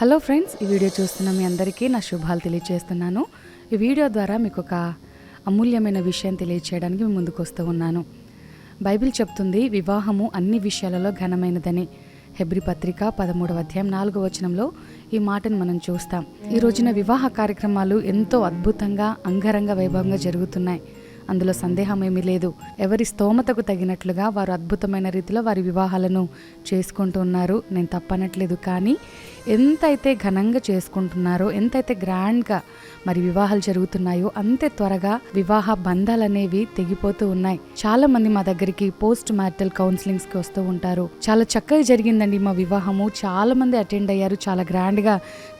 Hello friends, ఈ video చూస్తున్న మీ అందరికీ నా శుభాలు తెలియజేస్తున్నాను. ఈ వీడియో ద్వారా మీకు ఒక అమూల్యమైన విషయం తెలియజేయడానికి మీ ముందుకు వస్తూ ఉన్నాను. బైబిల్ చెప్తుంది వివాహము అన్ని విషయాలలో ఘనమైనదని. హెబ్రీ పత్రిక 13వ అధ్యాయం 4వ వచనంలో ఈ మాటను మనం చూస్తాం. ఈ రోజున వివాహ కార్యక్రమాలు ఎంతో అద్భుతంగా అంగరంగ వైభవంగా జరుగుతున్నాయి. అందులో సందేహం ఏమీ లేదు. ఎవరి స్తోమతకు తగినట్లుగా వారు అద్భుతమైన రీతిలో వారి వివాహాలను చేసుకుంటూ ఉన్నారు. నేను తప్పనట్లేదు. కానీ ఎంతైతే ఘనంగా చేసుకుంటున్నారో, ఎంతైతే గ్రాండ్గా మరి వివాహాలు జరుగుతున్నాయో అంతే త్వరగా వివాహ బంధాలు అనేవి తెగిపోతూ ఉన్నాయి. చాలా మంది మా దగ్గరికి పోస్ట్ మ్యారిటల్ కౌన్సిలింగ్స్కి వస్తూ ఉంటారు. చాలా చక్కగా జరిగిందండి మా వివాహము, చాలా మంది అటెండ్ అయ్యారు, చాలా గ్రాండ్గా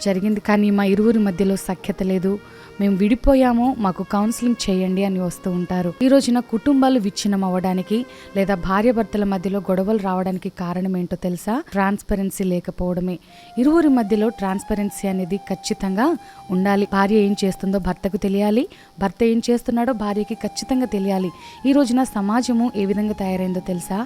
జరిగింది, కానీ మా ఇరువురి మధ్యలో సఖ్యత లేదు, మేము విడిపోయాము, మాకు కౌన్సిలింగ్ చేయండి అని వస్తూ ఉంటారు. ఈ రోజున కుటుంబాలు విచ్ఛిన్నం అవ్వడానికి లేదా భార్యాభర్తల మధ్యలో గొడవలు రావడానికి కారణం ఏంటో తెలుసా? ట్రాన్స్పరెన్సీ లేకపోవడమే. ఇరువురి మధ్యలో ట్రాన్స్పరెన్సీ అనేది ఖచ్చితంగా ఉండాలి. భార్య ఏం చేస్తుందో భర్తకు తెలియాలి, భర్త ఏం చేస్తున్నాడో భార్యకి ఖచ్చితంగా తెలియాలి. ఈ రోజున సమాజము ఏ విధంగా తయారైందో తెలుసా?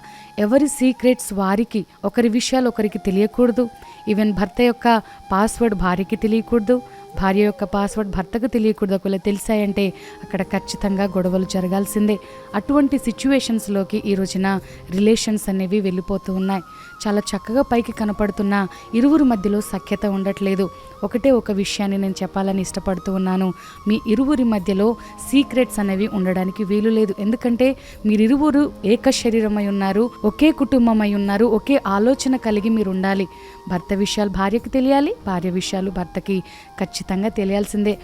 ఎవరి సీక్రెట్స్ వారికి, ఒకరి విషయాలు ఒకరికి తెలియకూడదు. ఈవెన్ భర్త యొక్క పాస్వర్డ్ భార్యకి తెలియకూడదు, భార్య యొక్క పాస్వర్డ్ భర్తకు తెలియకూడదు. ఒకవేళ తెలిసాయంటే అక్కడ ఖచ్చితంగా గొడవలు జరగాల్సిందే. అటువంటి సిచ్యువేషన్స్లోకి ఈ రోజున రిలేషన్స్ అనేవి వెళ్ళిపోతూ ఉన్నాయి. చాలా చక్కగా పైకి కనపడుతున్న ఇరువురి మధ్యలో సఖ్యత ఉండట్లేదు. ఒకటే ఒక విషయాన్ని నేను చెప్పాలని ఇష్టపడుతూ ఉన్నాను. మీ ఇరువురి మధ్యలో సీక్రెట్స్ అనేవి ఉండడానికి వీలు లేదు. ఎందుకంటే మీరిరువురు ఏక శరీరమై ఉన్నారు, ఒకే కుటుంబమై ఉన్నారు, ఒకే ఆలోచన కలిగి మీరు ఉండాలి. భర్త విషయాలు భార్యకి తెలియాలి, భార్య విషయాలు భర్తకి ఖచ్చితంగా తెలియాల్సిందే.